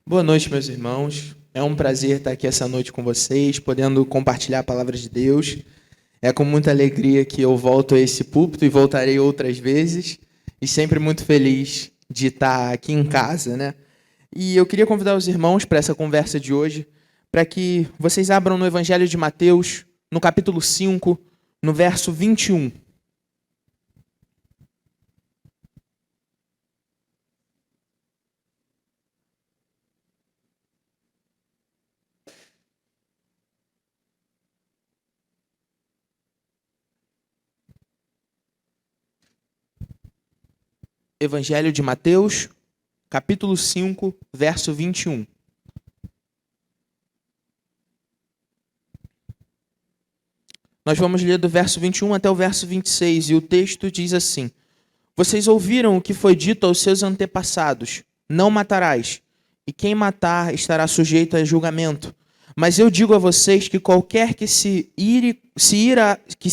Boa noite, meus irmãos. É um prazer estar aqui essa noite com vocês, podendo compartilhar a palavra de Deus. É com muita alegria que eu volto a esse púlpito e voltarei outras vezes, e sempre muito feliz de estar aqui em casa, né? E eu queria convidar os irmãos para essa conversa de hoje, para que vocês abram no Evangelho de Mateus, no capítulo 5, no verso 21. Evangelho de Mateus, capítulo 5, verso 21. Nós vamos ler do verso 21 até o verso 26, e o texto diz assim: Vocês ouviram o que foi dito aos seus antepassados: não matarás, e quem matar estará sujeito a julgamento. Mas eu digo a vocês que qualquer que se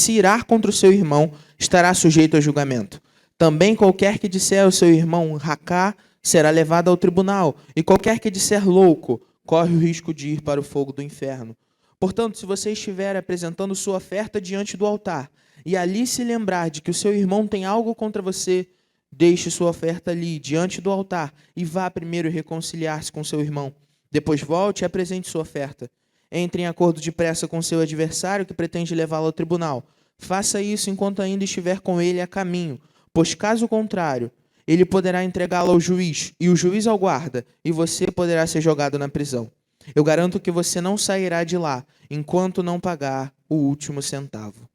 irar contra o seu irmão estará sujeito a julgamento. Também qualquer que disser ao seu irmão racá será levado ao tribunal, e qualquer que disser louco corre o risco de ir para o fogo do inferno. Portanto, se você estiver apresentando sua oferta diante do altar, e ali se lembrar de que o seu irmão tem algo contra você, deixe sua oferta ali, diante do altar, e vá primeiro reconciliar-se com seu irmão. Depois volte e apresente sua oferta. Entre em acordo depressa com seu adversário que pretende levá-lo ao tribunal. Faça isso enquanto ainda estiver com ele a caminho, pois caso contrário, ele poderá entregá-lo ao juiz, e o juiz ao guarda, e você poderá ser jogado na prisão. Eu garanto que você não sairá de lá, enquanto não pagar o último centavo.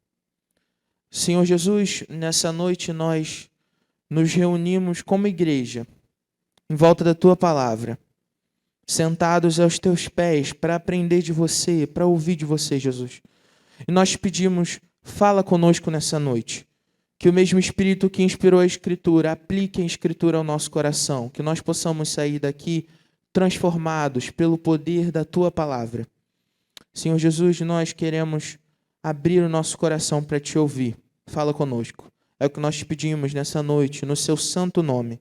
Senhor Jesus, nessa noite nós nos reunimos como igreja, em volta da Tua palavra, sentados aos Teus pés para aprender de Você, para ouvir de Você, Jesus. E nós te pedimos, fala conosco nessa noite. Que o mesmo Espírito que inspirou a Escritura aplique a Escritura ao nosso coração. Que nós possamos sair daqui transformados pelo poder da Tua palavra. Senhor Jesus, nós queremos abrir o nosso coração para Te ouvir. Fala conosco. É o que nós te pedimos nessa noite, no Seu santo nome.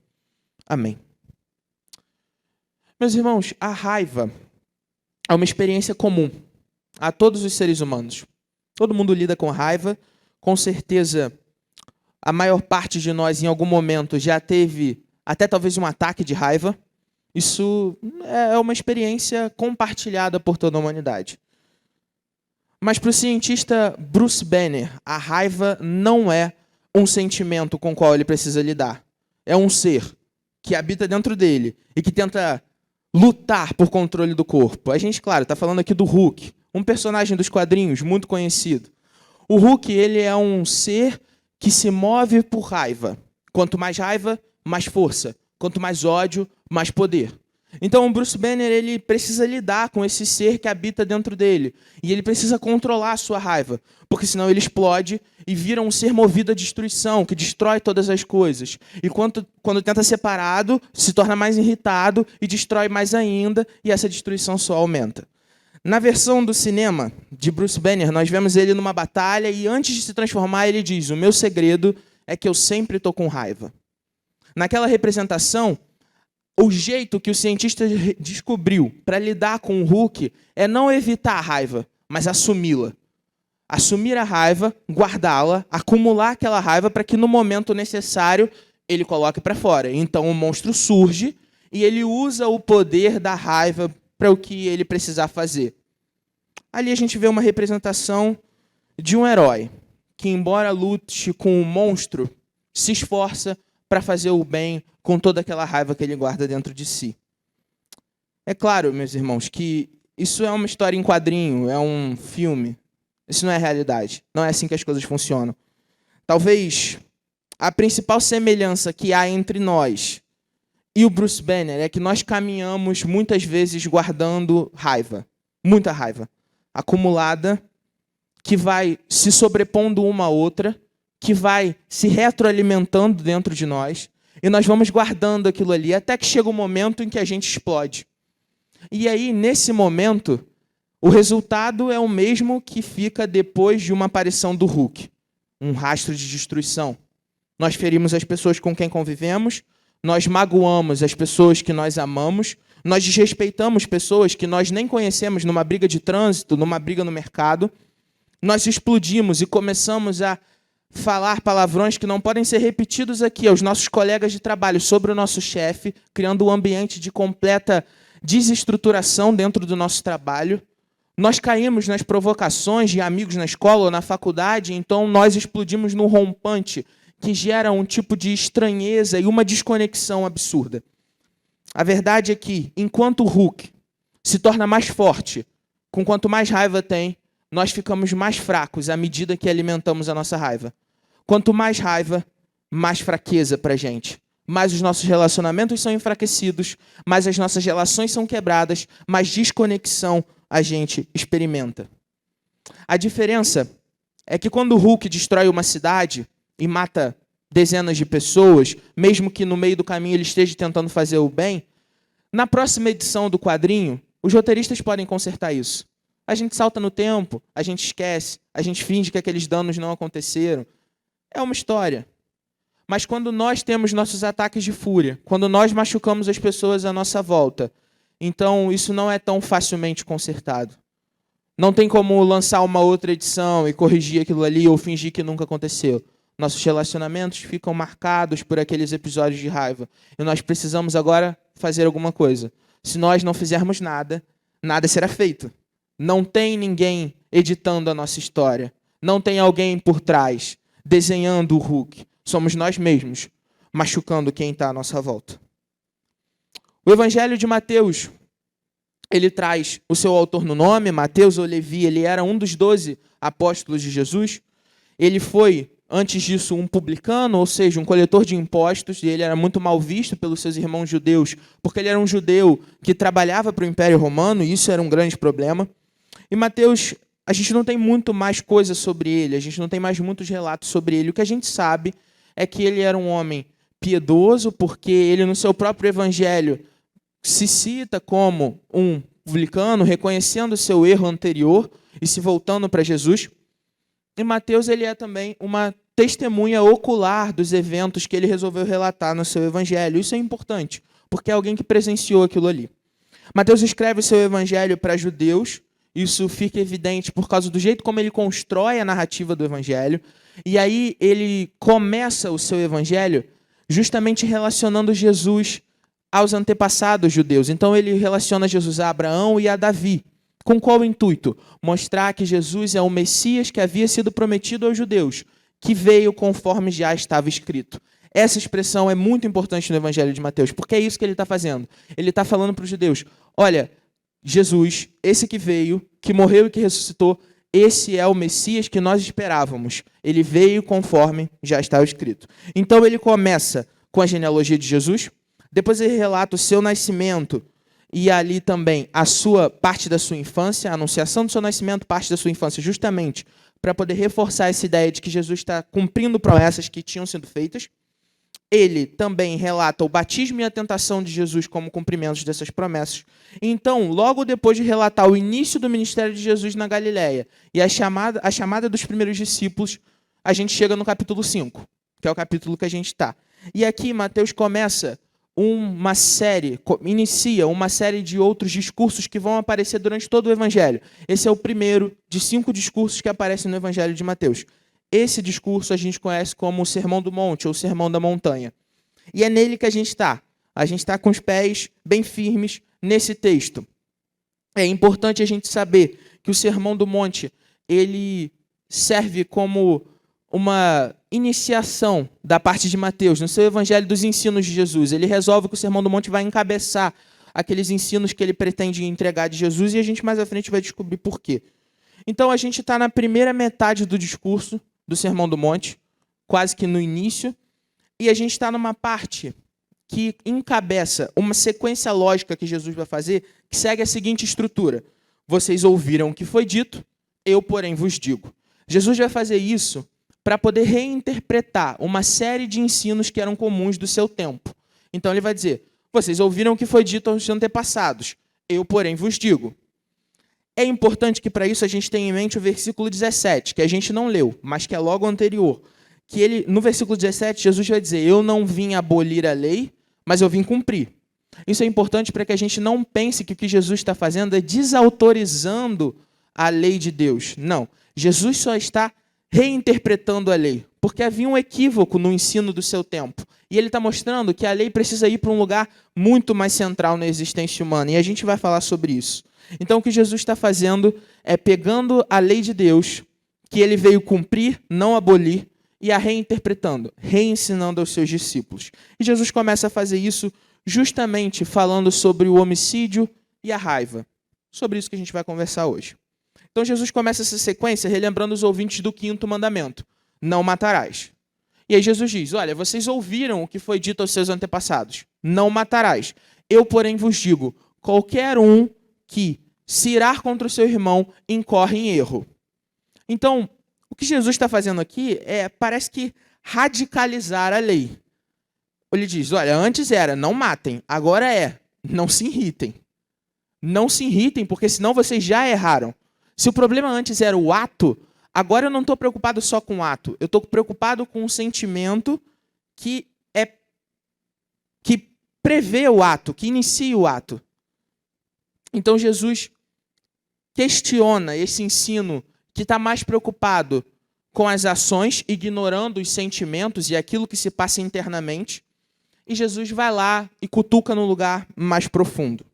Amém. Meus irmãos, a raiva é uma experiência comum a todos os seres humanos. Todo mundo lida com raiva. Com certeza, a maior parte de nós, em algum momento, já teve até talvez um ataque de raiva. Isso é uma experiência compartilhada por toda a humanidade. Mas para o cientista Bruce Banner, a raiva não é um sentimento com o qual ele precisa lidar. É um ser que habita dentro dele e que tenta lutar por controle do corpo. A gente, claro, está falando aqui do Hulk, um personagem dos quadrinhos muito conhecido. O Hulk, ele é um ser que se move por raiva. Quanto mais raiva, mais força. Quanto mais ódio, mais poder. Então, o Bruce Banner, ele precisa lidar com esse ser que habita dentro dele. E ele precisa controlar a sua raiva, porque senão ele explode e vira um ser movido à destruição, que destrói todas as coisas. E quando tenta separado, se torna mais irritado e destrói mais ainda, e essa destruição só aumenta. Na versão do cinema de Bruce Banner, nós vemos ele numa batalha e antes de se transformar, ele diz: o meu segredo é que eu sempre estou com raiva. Naquela representação, o jeito que o cientista descobriu para lidar com o Hulk é não evitar a raiva, mas assumi-la. Assumir a raiva, guardá-la, acumular aquela raiva para que no momento necessário ele coloque para fora. Então o monstro surge e ele usa o poder da raiva para o que ele precisar fazer. Ali a gente vê uma representação de um herói que, embora lute com o monstro, se esforça para fazer o bem com toda aquela raiva que ele guarda dentro de si. É claro, meus irmãos, que isso é uma história em quadrinho, é um filme. Isso não é realidade. Não é assim que as coisas funcionam. Talvez a principal semelhança que há entre nós e o Bruce Banner é que nós caminhamos muitas vezes guardando raiva. Muita raiva. Acumulada, que vai se sobrepondo uma à outra, que vai se retroalimentando dentro de nós, e nós vamos guardando aquilo ali, até que chega o momento em que a gente explode. E aí, nesse momento, o resultado é o mesmo que fica depois de uma aparição do Hulk. Um rastro de destruição. Nós ferimos as pessoas com quem convivemos, nós magoamos as pessoas que nós amamos, Nós desrespeitamos pessoas que nós nem conhecemos numa briga de trânsito, numa briga no mercado. Nós explodimos e começamos a falar palavrões que não podem ser repetidos aqui aos nossos colegas de trabalho sobre o nosso chefe, criando um ambiente de completa desestruturação dentro do nosso trabalho. Nós caímos nas provocações de amigos na escola ou na faculdade, então nós explodimos num rompante que gera um tipo de estranheza e uma desconexão absurda. A verdade é que, enquanto o Hulk se torna mais forte, com quanto mais raiva tem, nós ficamos mais fracos à medida que alimentamos a nossa raiva. Quanto mais raiva, mais fraqueza para a gente. Mais os nossos relacionamentos são enfraquecidos, mais as nossas relações são quebradas, mais desconexão a gente experimenta. A diferença é que quando o Hulk destrói uma cidade e mata dezenas de pessoas, mesmo que no meio do caminho ele esteja tentando fazer o bem, na próxima edição do quadrinho, os roteiristas podem consertar isso. A gente salta no tempo, a gente esquece, a gente finge que aqueles danos não aconteceram. É uma história. Mas quando nós temos nossos ataques de fúria, quando nós machucamos as pessoas à nossa volta, então isso não é tão facilmente consertado. Não tem como lançar uma outra edição e corrigir aquilo ali ou fingir que nunca aconteceu. Nossos relacionamentos ficam marcados por aqueles episódios de raiva. E nós precisamos agora fazer alguma coisa. Se nós não fizermos nada, nada será feito. Não tem ninguém editando a nossa história. Não tem alguém por trás, desenhando o Hulk. Somos nós mesmos, machucando quem está à nossa volta. O Evangelho de Mateus, ele traz o seu autor no nome, Mateus ou Levi, ele era um dos 12 apóstolos de Jesus. Ele foi, antes disso, um publicano, ou seja, um coletor de impostos, e ele era muito mal visto pelos seus irmãos judeus, porque ele era um judeu que trabalhava para o Império Romano, e isso era um grande problema. E Mateus, a gente não tem muito mais coisa sobre ele, a gente não tem mais muitos relatos sobre ele. O que a gente sabe é que ele era um homem piedoso, porque ele, no seu próprio evangelho, se cita como um publicano, reconhecendo o seu erro anterior e se voltando para Jesus. E Mateus, ele é também uma testemunha ocular dos eventos que ele resolveu relatar no seu evangelho. Isso é importante, porque é alguém que presenciou aquilo ali. Mateus escreve o seu evangelho para judeus. Isso fica evidente por causa do jeito como ele constrói a narrativa do evangelho. E aí ele começa o seu evangelho justamente relacionando Jesus aos antepassados judeus. Então ele relaciona Jesus a Abraão e a Davi. Com qual intuito? Mostrar que Jesus é o Messias que havia sido prometido aos judeus, que veio conforme já estava escrito. Essa expressão é muito importante no Evangelho de Mateus, porque é isso que ele está fazendo. Ele está falando para os judeus, olha, Jesus, esse que veio, que morreu e que ressuscitou, esse é o Messias que nós esperávamos. Ele veio conforme já estava escrito. Então ele começa com a genealogia de Jesus, depois ele relata o seu nascimento, e ali também a sua parte da sua infância, a anunciação do seu nascimento, parte da sua infância, justamente para poder reforçar essa ideia de que Jesus está cumprindo promessas que tinham sido feitas. Ele também relata o batismo e a tentação de Jesus como cumprimentos dessas promessas. Então, logo depois de relatar o início do ministério de Jesus na Galileia e a chamada dos primeiros discípulos, a gente chega no capítulo 5, que é o capítulo que a gente está. E aqui Mateus inicia uma série de outros discursos que vão aparecer durante todo o Evangelho. Esse é o primeiro de 5 discursos que aparecem no Evangelho de Mateus. Esse discurso a gente conhece como o Sermão do Monte ou Sermão da Montanha. E é nele que a gente está. A gente está com os pés bem firmes nesse texto. É importante a gente saber que o Sermão do Monte ele serve como uma iniciação da parte de Mateus, no seu evangelho dos ensinos de Jesus. Ele resolve que o Sermão do Monte vai encabeçar aqueles ensinos que ele pretende entregar de Jesus, e a gente mais à frente vai descobrir por quê. Então a gente está na primeira metade do discurso do Sermão do Monte, quase que no início, e a gente está numa parte que encabeça uma sequência lógica que Jesus vai fazer, que segue a seguinte estrutura. Vocês ouviram o que foi dito, eu, porém, vos digo. Jesus vai fazer isso para poder reinterpretar uma série de ensinos que eram comuns do seu tempo. Então ele vai dizer, vocês ouviram o que foi dito aos antepassados, eu, porém, vos digo. É importante que para isso a gente tenha em mente o versículo 17, que a gente não leu, mas que é logo anterior. Que no versículo 17, Jesus vai dizer, eu não vim abolir a lei, mas eu vim cumprir. Isso é importante para que a gente não pense que o que Jesus está fazendo é desautorizando a lei de Deus. Não. Jesus só está reinterpretando a lei, porque havia um equívoco no ensino do seu tempo. E ele está mostrando que a lei precisa ir para um lugar muito mais central na existência humana. E a gente vai falar sobre isso. Então, o que Jesus está fazendo é pegando a lei de Deus, que ele veio cumprir, não abolir, e a reinterpretando, reensinando aos seus discípulos. E Jesus começa a fazer isso justamente falando sobre o homicídio e a raiva. Sobre isso que a gente vai conversar hoje. Então, Jesus começa essa sequência relembrando os ouvintes do 5º mandamento: não matarás. E aí Jesus diz: olha, vocês ouviram o que foi dito aos seus antepassados: não matarás. Eu, porém, vos digo: qualquer um que se irar contra o seu irmão incorre em erro. Então, o que Jesus está fazendo aqui parece que radicalizar a lei. Ele diz: olha, antes era não matem, agora não se irritem. Não se irritem, porque senão vocês já erraram. Se o problema antes era o ato, agora eu não estou preocupado só com o ato. Eu estou preocupado com o sentimento que prevê o ato, que inicia o ato. Então Jesus questiona esse ensino que está mais preocupado com as ações, ignorando os sentimentos e aquilo que se passa internamente. E Jesus vai lá e cutuca no lugar mais profundo.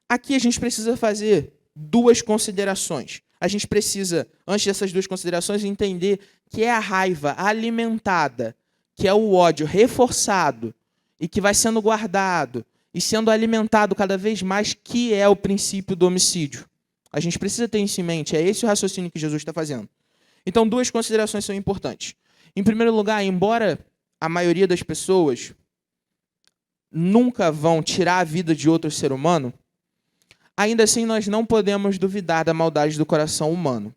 Aqui a gente precisa fazer 2 considerações. A gente precisa, antes dessas 2 considerações, entender que é a raiva alimentada, que é o ódio reforçado e que vai sendo guardado e sendo alimentado cada vez mais, que é o princípio do homicídio. A gente precisa ter isso em mente. É esse o raciocínio que Jesus está fazendo. Então, 2 considerações são importantes. Em primeiro lugar, embora a maioria das pessoas nunca vão tirar a vida de outro ser humano, ainda assim nós não podemos duvidar da maldade do coração humano.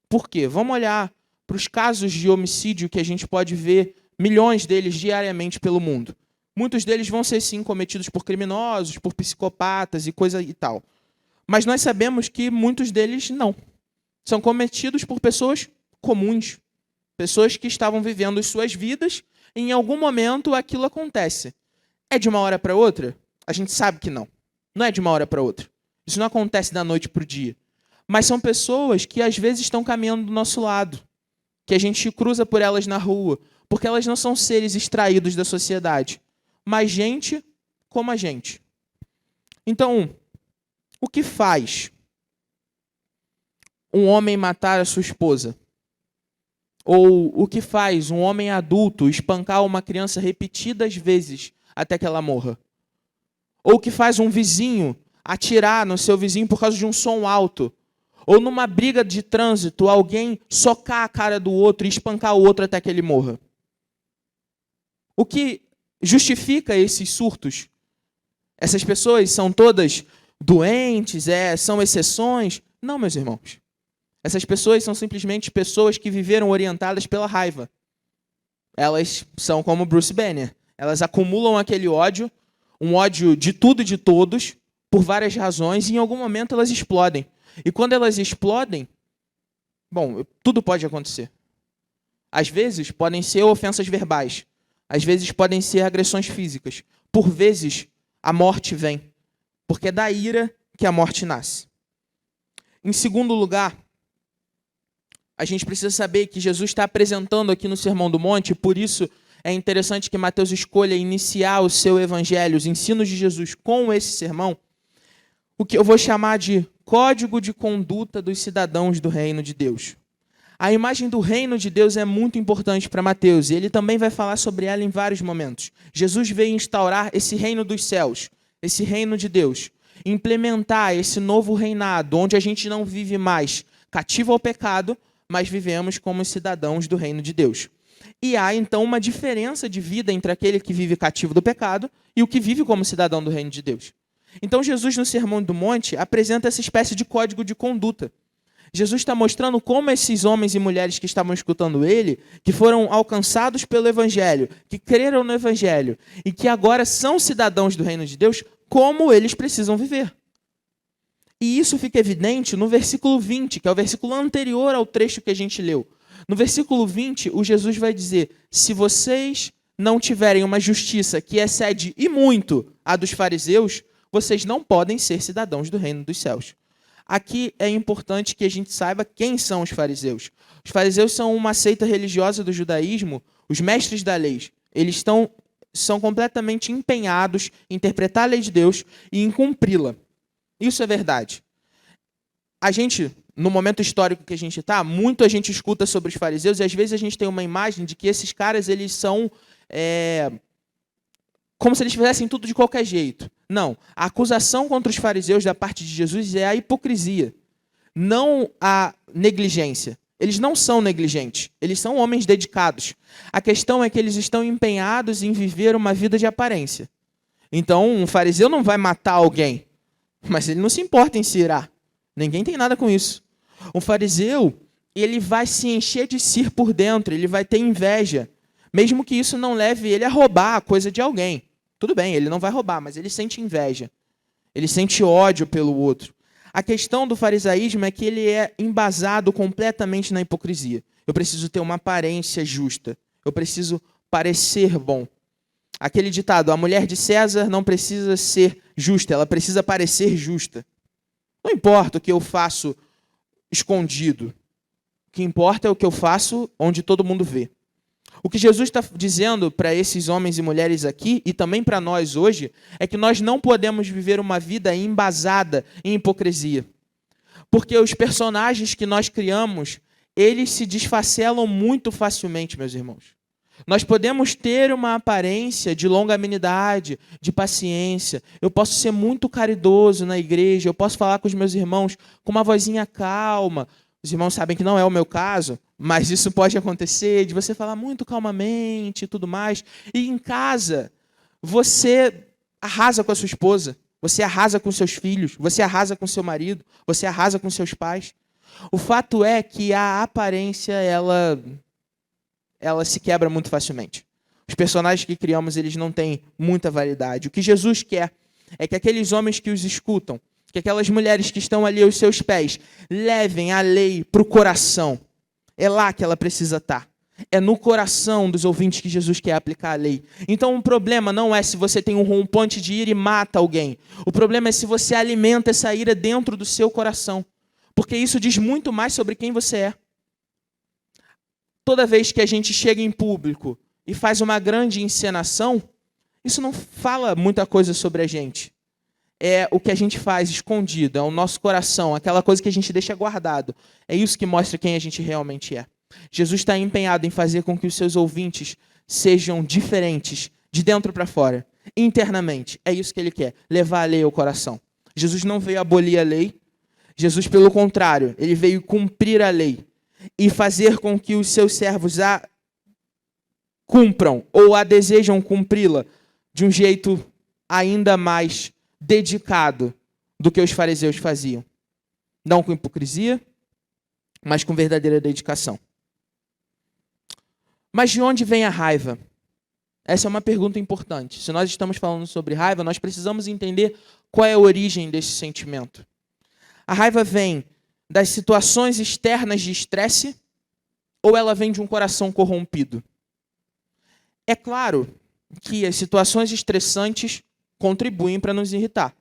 Por quê? Vamos olhar para os casos de homicídio que a gente pode ver, milhões deles diariamente pelo mundo. Muitos deles vão ser, sim, cometidos por criminosos, por psicopatas e coisa e tal. Mas nós sabemos que muitos deles não. São cometidos por pessoas comuns, pessoas que estavam vivendo as suas vidas e em algum momento aquilo acontece. É de uma hora para outra? A gente sabe que não. Não é de uma hora para outra. Isso não acontece da noite para o dia. Mas são pessoas que às vezes estão caminhando do nosso lado, que a gente cruza por elas na rua, porque elas não são seres extraídos da sociedade, mas gente como a gente. Então, o que faz um homem matar a sua esposa? Ou o que faz um homem adulto espancar uma criança repetidas vezes até que ela morra? Ou o que faz um vizinho atirar no seu vizinho por causa de um som alto? Ou numa briga de trânsito, alguém socar a cara do outro e espancar o outro até que ele morra? O que justifica esses surtos? Essas pessoas são todas doentes, são exceções? Não, meus irmãos. Essas pessoas são simplesmente pessoas que viveram orientadas pela raiva. Elas são como Bruce Banner. Elas acumulam aquele ódio, um ódio de tudo e de todos, por várias razões, e em algum momento elas explodem. E quando elas explodem, tudo pode acontecer. Às vezes podem ser ofensas verbais, às vezes podem ser agressões físicas. Por vezes a morte vem, porque é da ira que a morte nasce. Em segundo lugar, a gente precisa saber que Jesus está apresentando aqui no Sermão do Monte, por isso é interessante que Mateus escolha iniciar o seu evangelho, os ensinos de Jesus, com esse sermão, o que eu vou chamar de código de conduta dos cidadãos do reino de Deus. A imagem do reino de Deus é muito importante para Mateus, e ele também vai falar sobre ela em vários momentos. Jesus veio instaurar esse reino dos céus, esse reino de Deus, implementar esse novo reinado, onde a gente não vive mais cativo ao pecado, mas vivemos como cidadãos do reino de Deus. E há, então, uma diferença de vida entre aquele que vive cativo do pecado e o que vive como cidadão do reino de Deus. Então, Jesus, no Sermão do Monte, apresenta essa espécie de código de conduta. Jesus está mostrando como esses homens e mulheres que estavam escutando ele, que foram alcançados pelo Evangelho, que creram no Evangelho e que agora são cidadãos do reino de Deus, como eles precisam viver. E isso fica evidente no versículo 20, que é o versículo anterior ao trecho que a gente leu. No versículo 20, o Jesus vai dizer: se vocês não tiverem uma justiça que excede e muito a dos fariseus, vocês não podem ser cidadãos do reino dos céus. Aqui é importante que a gente saiba quem são os fariseus. Os fariseus são uma seita religiosa do judaísmo, os mestres da lei. Eles são completamente empenhados em interpretar a lei de Deus e em cumpri-la. Isso é verdade. A gente, no momento histórico que a gente está, muito a gente escuta sobre os fariseus e às vezes a gente tem uma imagem de que esses caras eles são como se eles fizessem tudo de qualquer jeito. Não. A acusação contra os fariseus da parte de Jesus é a hipocrisia, não a negligência. Eles não são negligentes, eles são homens dedicados. A questão é que eles estão empenhados em viver uma vida de aparência. Então, um fariseu não vai matar alguém, mas ele não se importa em se irar. Ninguém tem nada com isso. Um fariseu, ele vai se encher de si por dentro, ele vai ter inveja, mesmo que isso não leve ele a roubar a coisa de alguém. Tudo bem, ele não vai roubar, mas ele sente inveja. Ele sente ódio pelo outro. A questão do farisaísmo é que ele é embasado completamente na hipocrisia. Eu preciso ter uma aparência justa. Eu preciso parecer bom. Aquele ditado, a mulher de César não precisa ser justa, ela precisa parecer justa. Não importa o que eu faço escondido. O que importa é o que eu faço onde todo mundo vê. O que Jesus está dizendo para esses homens e mulheres aqui, e também para nós hoje, é que nós não podemos viver uma vida embasada em hipocrisia. Porque os personagens que nós criamos, eles se desfacelam muito facilmente, meus irmãos. Nós podemos ter uma aparência de longanimidade, de paciência. Eu posso ser muito caridoso na igreja, eu posso falar com os meus irmãos com uma vozinha calma. Os irmãos sabem que não é o meu caso, mas isso pode acontecer, de você falar muito calmamente e tudo mais. E em casa, você arrasa com a sua esposa, você arrasa com seus filhos, você arrasa com seu marido, você arrasa com seus pais. O fato é que a aparência, ela se quebra muito facilmente. Os personagens que criamos, eles não têm muita validade. O que Jesus quer é que aqueles homens que os escutam, que aquelas mulheres que estão ali aos seus pés, levem a lei para o coração. É lá que ela precisa estar. É no coração dos ouvintes que Jesus quer aplicar a lei. Então o problema não é se você tem um rompante de ira e mata alguém. O problema é se você alimenta essa ira dentro do seu coração. Porque isso diz muito mais sobre quem você é. Toda vez que a gente chega em público e faz uma grande encenação, isso não fala muita coisa sobre a gente. É o que a gente faz escondido, é o nosso coração, aquela coisa que a gente deixa guardado. É isso que mostra quem a gente realmente é. Jesus está empenhado em fazer com que os seus ouvintes sejam diferentes, de dentro para fora, internamente. É isso que ele quer, levar a lei ao coração. Jesus não veio abolir a lei, Jesus, pelo contrário, ele veio cumprir a lei e fazer com que os seus servos a cumpram ou a desejam cumpri-la de um jeito ainda mais dedicado do que os fariseus faziam. Não com hipocrisia, mas com verdadeira dedicação. Mas de onde vem a raiva? Essa é uma pergunta importante. Se nós estamos falando sobre raiva, nós precisamos entender qual é a origem desse sentimento. A raiva vem das situações externas de estresse ou ela vem de um coração corrompido? É claro que as situações estressantes contribuem para nos irritar.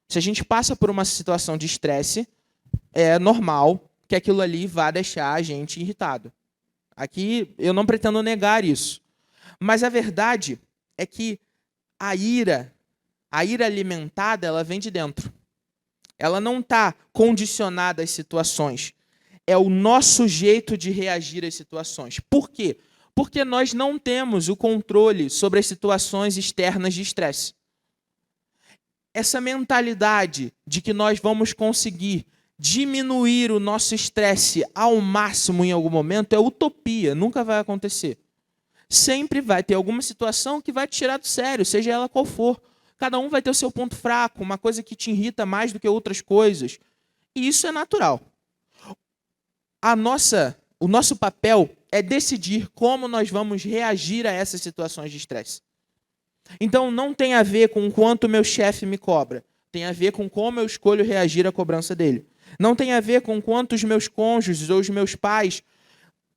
Se a gente passa por uma situação de estresse, é normal que aquilo ali vá deixar a gente irritado. Aqui eu não pretendo negar isso. Mas a verdade é que a ira alimentada, ela vem de dentro. Ela não está condicionada às situações. É o nosso jeito de reagir às situações. Por quê? Porque nós não temos o controle sobre as situações externas de estresse. Essa mentalidade de que nós vamos conseguir diminuir o nosso estresse ao máximo em algum momento é utopia, nunca vai acontecer. Sempre vai ter alguma situação que vai te tirar do sério, seja ela qual for. Cada um vai ter o seu ponto fraco, uma coisa que te irrita mais do que outras coisas. E isso é natural. O nosso papel é decidir como nós vamos reagir a essas situações de estresse. Então, não tem a ver com quanto meu chefe me cobra. Tem a ver com como eu escolho reagir à cobrança dele. Não tem a ver com quanto os meus cônjuges ou os meus pais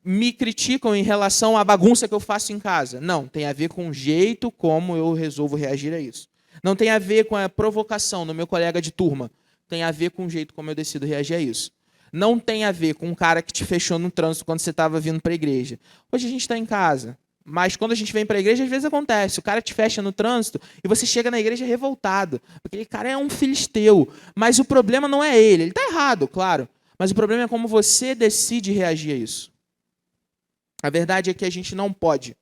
me criticam em relação à bagunça que eu faço em casa. Não, tem a ver com o jeito como eu resolvo reagir a isso. Não tem a ver com a provocação no meu colega de turma. Tem a ver com o jeito como eu decido reagir a isso. Não tem a ver com um cara que te fechou no trânsito quando você estava vindo para a igreja. Hoje a gente está em casa, mas quando a gente vem para a igreja, às vezes acontece. O cara te fecha no trânsito e você chega na igreja revoltado. Porque aquele cara é um filisteu. Mas o problema não é ele. Ele está errado, claro. Mas o problema é como você decide reagir a isso. A verdade é que a gente não pode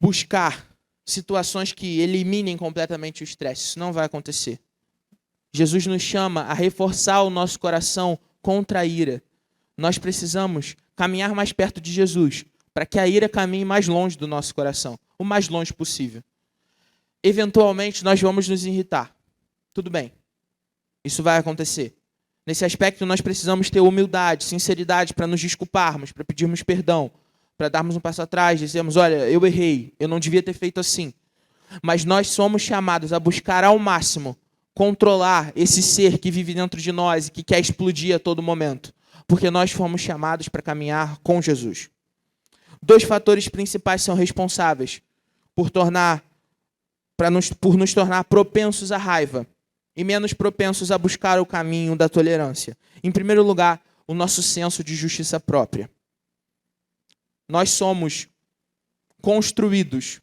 buscar situações que eliminem completamente o estresse. Isso não vai acontecer. Jesus nos chama a reforçar o nosso coração contra a ira. Nós precisamos caminhar mais perto de Jesus, para que a ira caminhe mais longe do nosso coração, o mais longe possível. Eventualmente, nós vamos nos irritar. Tudo bem. Isso vai acontecer. Nesse aspecto, nós precisamos ter humildade, sinceridade para nos desculparmos, para pedirmos perdão, para darmos um passo atrás, dizermos, olha, eu errei, eu não devia ter feito assim. Mas nós somos chamados a buscar ao máximo controlar esse ser que vive dentro de nós e que quer explodir a todo momento. Porque nós fomos chamados para caminhar com Jesus. 2 fatores principais são responsáveis por nos tornar propensos à raiva e menos propensos a buscar o caminho da tolerância. Em primeiro lugar, o nosso senso de justiça própria. Nós somos construídos,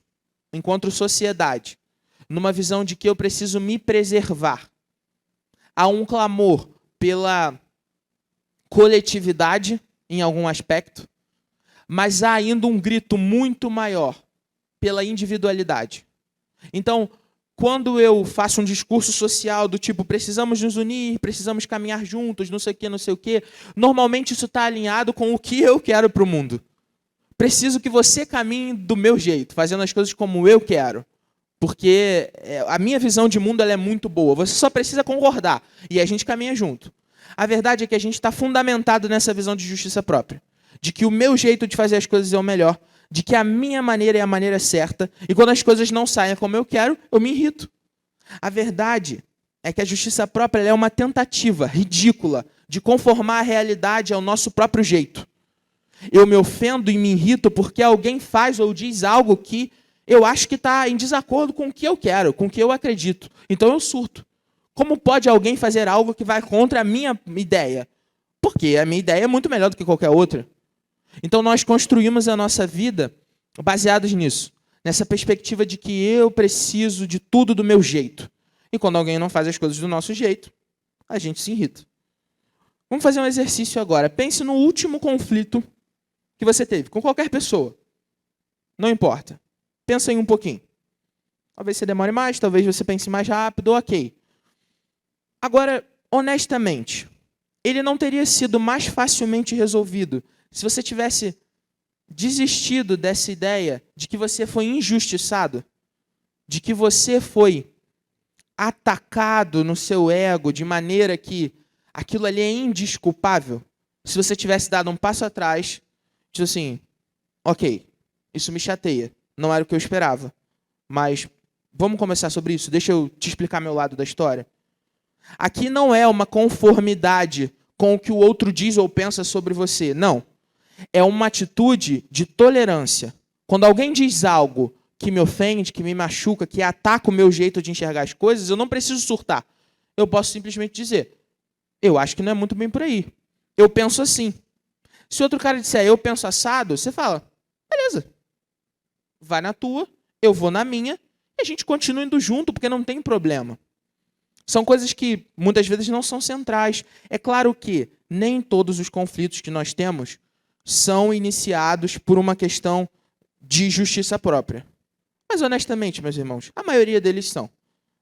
enquanto sociedade, numa visão de que eu preciso me preservar. Há um clamor pela coletividade, em algum aspecto, mas há ainda um grito muito maior pela individualidade. Então, quando eu faço um discurso social do tipo precisamos nos unir, precisamos caminhar juntos, não sei o quê, normalmente isso está alinhado com o que eu quero para o mundo. Preciso que você caminhe do meu jeito, fazendo as coisas como eu quero. Porque a minha visão de mundo ela é muito boa. Você só precisa concordar. E a gente caminha junto. A verdade é que a gente está fundamentado nessa visão de justiça própria. De que o meu jeito de fazer as coisas é o melhor. De que a minha maneira é a maneira certa. E quando as coisas não saem como eu quero, eu me irrito. A verdade é que a justiça própria é uma tentativa ridícula de conformar a realidade ao nosso próprio jeito. Eu me ofendo e me irrito porque alguém faz ou diz algo que eu acho que está em desacordo com o que eu quero, com o que eu acredito. Então eu surto. Como pode alguém fazer algo que vai contra a minha ideia? Porque a minha ideia é muito melhor do que qualquer outra. Então nós construímos a nossa vida baseados nisso. Nessa perspectiva de que eu preciso de tudo do meu jeito. E quando alguém não faz as coisas do nosso jeito, a gente se irrita. Vamos fazer um exercício agora. Pense no último conflito que você teve com qualquer pessoa. Não importa. Pensa em um pouquinho. Talvez você demore mais, talvez você pense mais rápido, ok. Agora, honestamente, ele não teria sido mais facilmente resolvido se você tivesse desistido dessa ideia de que você foi injustiçado, de que você foi atacado no seu ego de maneira que aquilo ali é indesculpável? Se você tivesse dado um passo atrás, tipo assim, ok, isso me chateia. Não era o que eu esperava. Mas vamos conversar sobre isso? Deixa eu te explicar meu lado da história. Aqui não é uma conformidade com o que o outro diz ou pensa sobre você. Não. É uma atitude de tolerância. Quando alguém diz algo que me ofende, que me machuca, que ataca o meu jeito de enxergar as coisas, eu não preciso surtar. Eu posso simplesmente dizer, eu acho que não é muito bem por aí. Eu penso assim. Se outro cara disser, eu penso assado, você fala, beleza. Vai na tua, eu vou na minha, e a gente continua indo junto, porque não tem problema. São coisas que muitas vezes não são centrais. É claro que nem todos os conflitos que nós temos são iniciados por uma questão de justiça própria. Mas, honestamente, meus irmãos, a maioria deles são.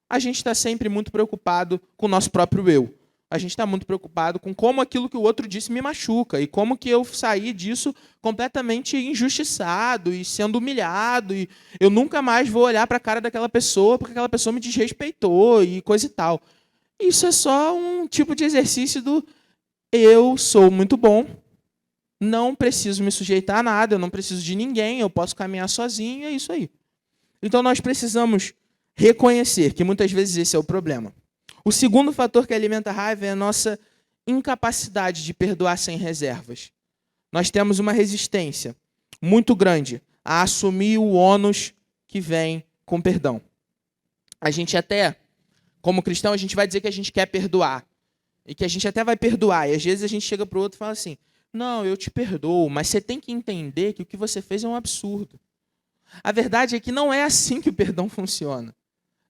A gente está sempre muito preocupado com o nosso próprio eu. A gente está muito preocupado com como aquilo que o outro disse me machuca e como que eu saí disso completamente injustiçado e sendo humilhado e eu nunca mais vou olhar para a cara daquela pessoa porque aquela pessoa me desrespeitou e coisa e tal. Isso é só um tipo de exercício do eu sou muito bom, não preciso me sujeitar a nada, eu não preciso de ninguém, eu posso caminhar sozinho, é isso aí. Então nós precisamos reconhecer que muitas vezes esse é o problema. O segundo fator que alimenta a raiva é a nossa incapacidade de perdoar sem reservas. nós temos uma resistência muito grande a assumir o ônus que vem com perdão. A gente até, como cristão, a gente vai dizer que a gente quer perdoar. E que a gente até vai perdoar. E às vezes a gente chega para o outro e fala assim, não, eu te perdoo, mas você tem que entender que o que você fez é um absurdo. A verdade é que não é assim que o perdão funciona.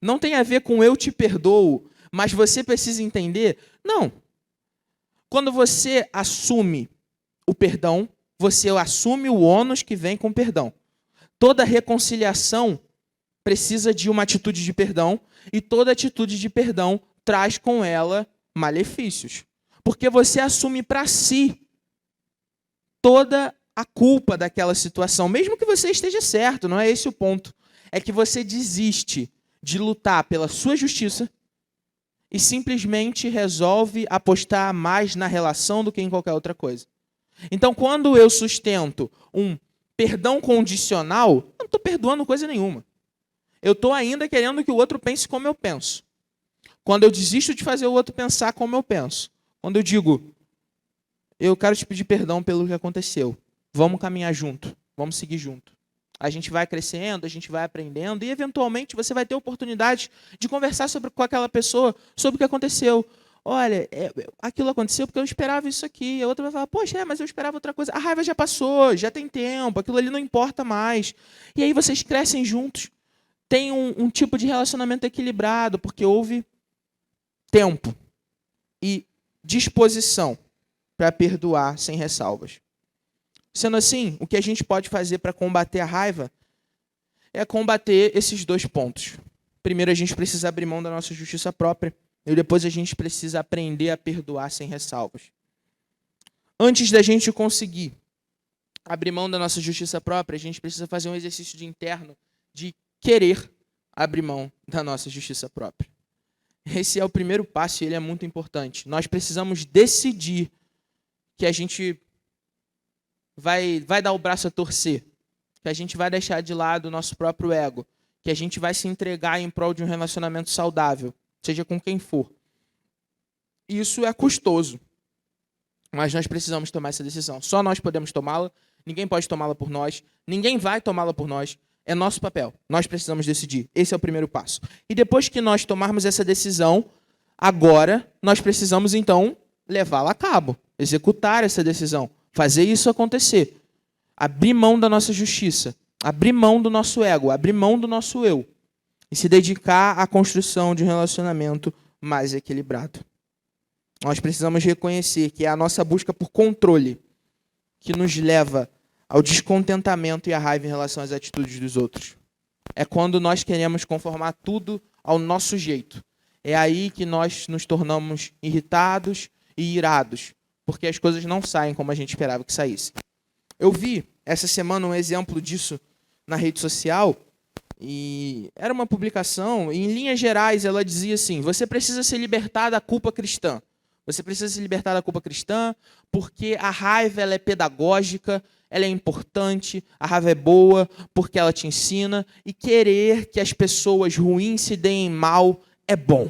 Não tem a ver com eu te perdoo, mas você precisa entender. Não. Quando você assume o perdão, você assume o ônus que vem com o perdão. Toda reconciliação precisa de uma atitude de perdão e toda atitude de perdão traz com ela malefícios. Porque você assume para si toda a culpa daquela situação, mesmo que você esteja certo, não é esse o ponto. É que você desiste de lutar pela sua justiça e simplesmente resolve apostar mais na relação do que em qualquer outra coisa. Então, quando eu sustento um perdão condicional, eu não estou perdoando coisa nenhuma. Eu estou ainda querendo que o outro pense como eu penso. Quando eu desisto de fazer o outro pensar como eu penso. Quando eu digo, eu quero te pedir perdão pelo que aconteceu. Vamos caminhar junto. Vamos seguir junto. A gente vai crescendo, a gente vai aprendendo e, eventualmente, você vai ter oportunidade de conversar com aquela pessoa sobre o que aconteceu. Olha, aquilo aconteceu porque eu esperava isso aqui. A outra vai falar, poxa, mas eu esperava outra coisa. A raiva já passou, já tem tempo, aquilo ali não importa mais. E aí vocês crescem juntos. Tem um tipo de relacionamento equilibrado, porque houve tempo e disposição para perdoar sem ressalvas. Sendo assim, o que a gente pode fazer para combater a raiva é combater esses dois pontos. Primeiro, a gente precisa abrir mão da nossa justiça própria e depois a gente precisa aprender a perdoar sem ressalvas. Antes da gente conseguir abrir mão da nossa justiça própria, a gente precisa fazer um exercício interno de querer abrir mão da nossa justiça própria. Esse é o primeiro passo e ele é muito importante. Nós precisamos decidir que a gente vai dar o braço a torcer, que a gente vai deixar de lado o nosso próprio ego, que a gente vai se entregar em prol de um relacionamento saudável, seja com quem for. Isso é custoso, mas nós precisamos tomar essa decisão. Só nós podemos tomá-la, ninguém pode tomá-la por nós, ninguém vai tomá-la por nós. É nosso papel, nós precisamos decidir. Esse é o primeiro passo. E depois que nós tomarmos essa decisão, agora nós precisamos então levá-la a cabo, executar essa decisão, fazer isso acontecer. Abrir mão da nossa justiça, abrir mão do nosso ego, abrir mão do nosso eu e se dedicar à construção de um relacionamento mais equilibrado. Nós precisamos reconhecer que é a nossa busca por controle que nos leva ao descontentamento e à raiva em relação às atitudes dos outros. É quando nós queremos conformar tudo ao nosso jeito. É aí que nós nos tornamos irritados e irados, porque as coisas não saem como a gente esperava que saíssem. Eu vi essa semana um exemplo disso na rede social, e era uma publicação, e em linhas gerais ela dizia assim, você precisa se libertar da culpa cristã. Você precisa se libertar da culpa cristã, porque a raiva ela é pedagógica, ela é importante, a raiva é boa, porque ela te ensina, e querer que as pessoas ruins se deem mal é bom.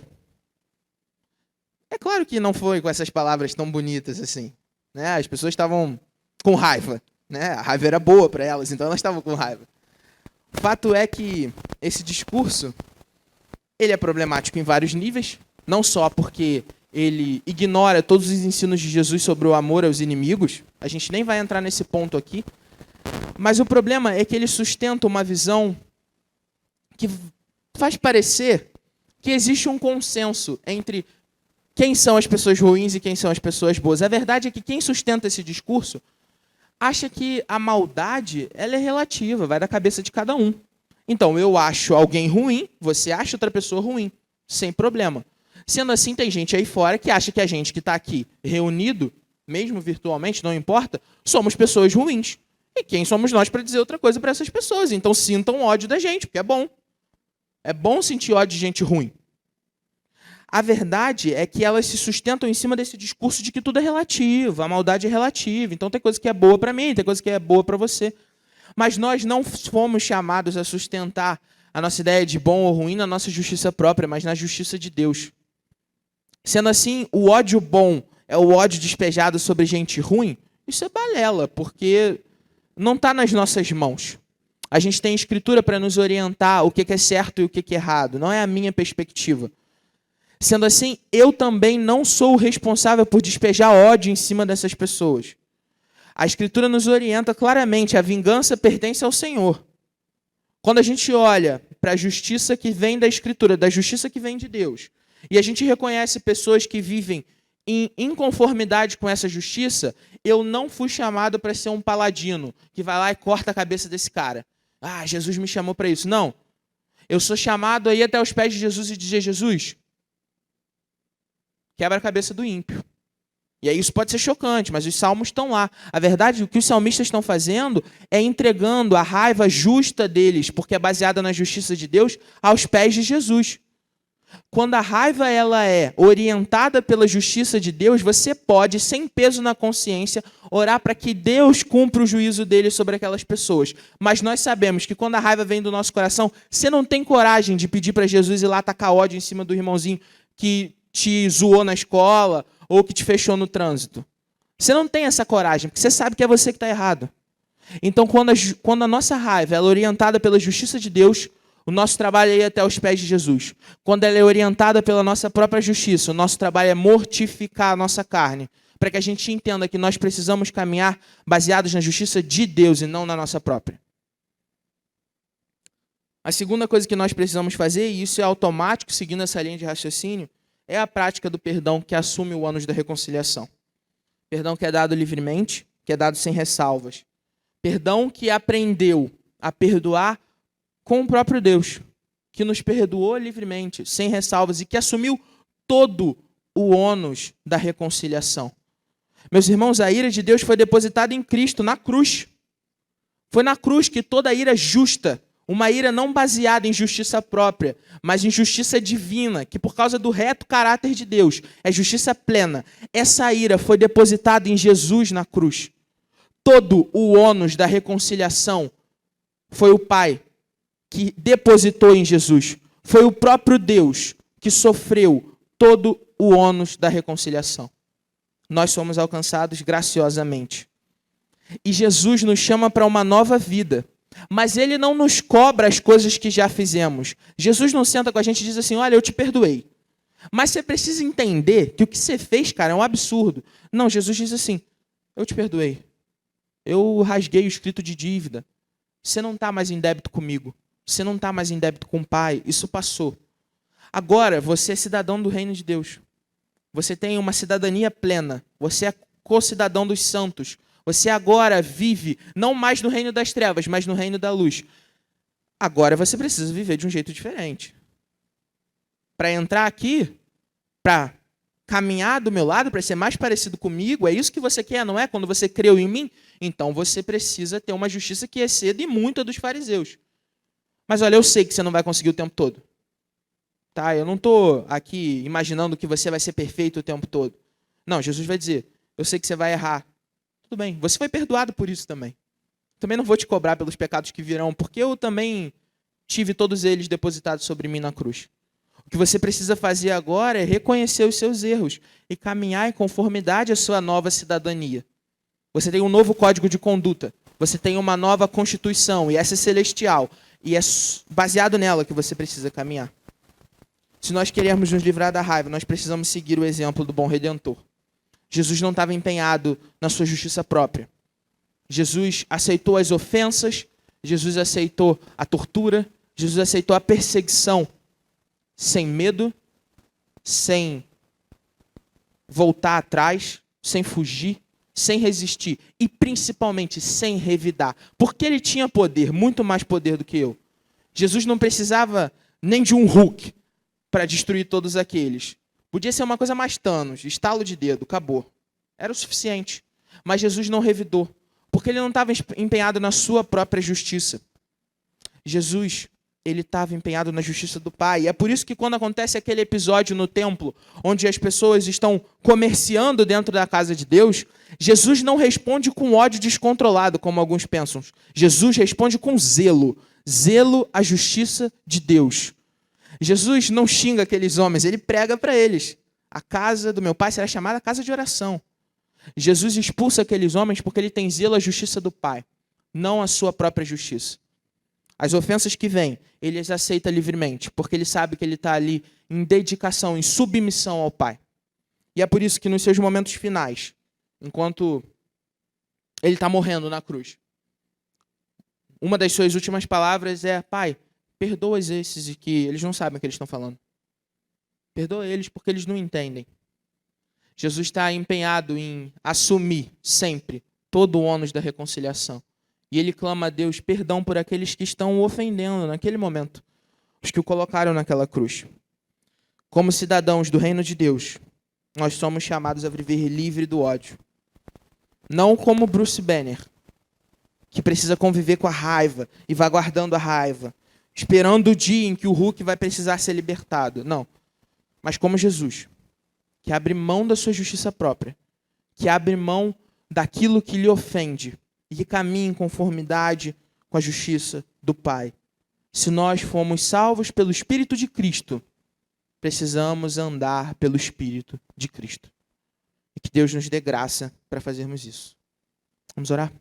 É claro que não foi com essas palavras tão bonitas assim, né? As pessoas estavam com raiva, né? A raiva era boa para elas, então elas estavam com raiva. O fato é que esse discurso ele é problemático em vários níveis, não só porque ele ignora todos os ensinos de Jesus sobre o amor aos inimigos, a gente nem vai entrar nesse ponto aqui, mas o problema é que ele sustenta uma visão que faz parecer que existe um consenso entre quem são as pessoas ruins e quem são as pessoas boas. A verdade é que quem sustenta esse discurso acha que a maldade ela é relativa, vai da cabeça de cada um. Então, eu acho alguém ruim, você acha outra pessoa ruim, sem problema. Sendo assim, tem gente aí fora que acha que a gente que está aqui reunido, mesmo virtualmente, não importa, somos pessoas ruins. E quem somos nós para dizer outra coisa para essas pessoas? Então sintam ódio da gente, porque é bom. É bom sentir ódio de gente ruim. A verdade é que elas se sustentam em cima desse discurso de que tudo é relativo, a maldade é relativa. Então tem coisa que é boa para mim, tem coisa que é boa para você. Mas nós não fomos chamados a sustentar a nossa ideia de bom ou ruim na nossa justiça própria, mas na justiça de Deus. Sendo assim, o ódio bom é o ódio despejado sobre gente ruim, Isso é balela, porque não está nas nossas mãos. A gente tem escritura para nos orientar o que é certo e o que é errado. Não é a minha perspectiva. Sendo assim, eu também não sou o responsável por despejar ódio em cima dessas pessoas. A escritura nos orienta claramente, a vingança pertence ao Senhor. Quando a gente olha para a justiça que vem da escritura, da justiça que vem de Deus, e a gente reconhece pessoas que vivem em inconformidade com essa justiça, eu não fui chamado para ser um paladino que vai lá e corta a cabeça desse cara. Ah, Jesus me chamou para isso. Não. Eu sou chamado a ir até os pés de Jesus e dizer, Jesus, quebra a cabeça do ímpio. E aí isso pode ser chocante, mas os salmos estão lá. A verdade, o que os salmistas estão fazendo é entregando a raiva justa deles, porque é baseada na justiça de Deus, aos pés de Jesus. Quando a raiva ela é orientada pela justiça de Deus, você pode, sem peso na consciência, orar para que Deus cumpra o juízo dele sobre aquelas pessoas. Mas nós sabemos que quando a raiva vem do nosso coração, você não tem coragem de pedir para Jesus ir lá tacar ódio em cima do irmãozinho que te zoou na escola ou que te fechou no trânsito. Você não tem essa coragem, porque você sabe que é você que está errado. Então, quando a nossa raiva é orientada pela justiça de Deus, o nosso trabalho é ir até os pés de Jesus. Quando ela é orientada pela nossa própria justiça, o nosso trabalho é mortificar a nossa carne, para que a gente entenda que nós precisamos caminhar baseados na justiça de Deus e não na nossa própria. A segunda coisa que nós precisamos fazer, e isso é automático, seguindo essa linha de raciocínio, é a prática do perdão que assume o ônus da reconciliação. Perdão que é dado livremente, que é dado sem ressalvas. Perdão que aprendeu a perdoar com o próprio Deus, que nos perdoou livremente, sem ressalvas, e que assumiu todo o ônus da reconciliação. Meus irmãos, a ira de Deus foi depositada em Cristo, na cruz. Foi na cruz que toda a ira justa, uma ira não baseada em justiça própria, mas em justiça divina, que por causa do reto caráter de Deus, é justiça plena. Essa ira foi depositada em Jesus na cruz. Todo o ônus da reconciliação foi o Pai que depositou em Jesus. Foi o próprio Deus que sofreu todo o ônus da reconciliação. Nós somos alcançados graciosamente. E Jesus nos chama para uma nova vida. Mas Ele não nos cobra as coisas que já fizemos. Jesus não senta com a gente e diz assim, olha, eu te perdoei. Mas você precisa entender que o que você fez, cara, é um absurdo. Não, Jesus diz assim, eu te perdoei. Eu rasguei o escrito de dívida. Você não está mais em débito comigo. Você não está mais em débito com o Pai. Isso passou. Agora, você é cidadão do reino de Deus. Você tem uma cidadania plena. Você é co-cidadão dos santos. Você agora vive, não mais no reino das trevas, mas no reino da luz. Agora você precisa viver de um jeito diferente. Para entrar aqui, para caminhar do meu lado, para ser mais parecido comigo, é isso que você quer, não é? Quando você creu em mim, então você precisa ter uma justiça que exceda e muito a dos fariseus. Mas olha, eu sei que você não vai conseguir o tempo todo. Tá? Eu não estou aqui imaginando que você vai ser perfeito o tempo todo. Não, Jesus vai dizer, eu sei que você vai errar. Tudo bem, você foi perdoado por isso também. Também não vou te cobrar pelos pecados que virão, porque eu também tive todos eles depositados sobre mim na cruz. O que você precisa fazer agora é reconhecer os seus erros e caminhar em conformidade à sua nova cidadania. Você tem um novo código de conduta, você tem uma nova constituição, e essa é celestial, e é baseado nela que você precisa caminhar. Se nós queremos nos livrar da raiva, nós precisamos seguir o exemplo do bom Redentor. Jesus não estava empenhado na sua justiça própria. Jesus aceitou as ofensas, Jesus aceitou a tortura, Jesus aceitou a perseguição sem medo, sem voltar atrás, sem fugir, sem resistir e principalmente sem revidar. Porque ele tinha poder, muito mais poder do que eu. Jesus não precisava nem de um Hulk para destruir todos aqueles. Podia ser uma coisa mais Thanos, estalo de dedo, acabou. Era o suficiente. Mas Jesus não revidou, porque ele não estava empenhado na sua própria justiça. Jesus, ele estava empenhado na justiça do Pai. E é por isso que quando acontece aquele episódio no templo, onde as pessoas estão comerciando dentro da casa de Deus, Jesus não responde com ódio descontrolado, como alguns pensam. Jesus responde com zelo. Zelo à justiça de Deus. Jesus não xinga aqueles homens, ele prega para eles. A casa do meu Pai será chamada casa de oração. Jesus expulsa aqueles homens porque ele tem zelo à justiça do Pai, não à sua própria justiça. As ofensas que vêm, ele as aceita livremente, porque ele sabe que ele está ali em dedicação, em submissão ao Pai. E é por isso que nos seus momentos finais, enquanto ele está morrendo na cruz, uma das suas últimas palavras é: Pai, perdoa esses que eles não sabem o que eles estão falando. Perdoa eles porque eles não entendem. Jesus está empenhado em assumir sempre todo o ônus da reconciliação. E ele clama a Deus perdão por aqueles que estão o ofendendo naquele momento, os que o colocaram naquela cruz. Como cidadãos do reino de Deus, nós somos chamados a viver livre do ódio. Não como Bruce Banner, que precisa conviver com a raiva e vai guardando a raiva, esperando o dia em que o Hulk vai precisar ser libertado. Não. Mas como Jesus, que abre mão da sua justiça própria, que abre mão daquilo que lhe ofende e que caminha em conformidade com a justiça do Pai. Se nós fomos salvos pelo Espírito de Cristo, precisamos andar pelo Espírito de Cristo. E que Deus nos dê graça para fazermos isso. Vamos orar?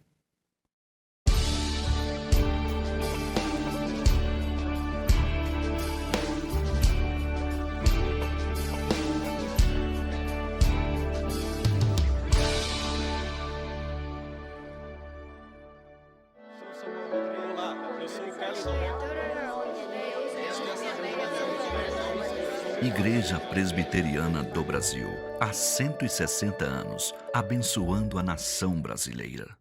Igreja Presbiteriana do Brasil, há 160 anos, abençoando a nação brasileira.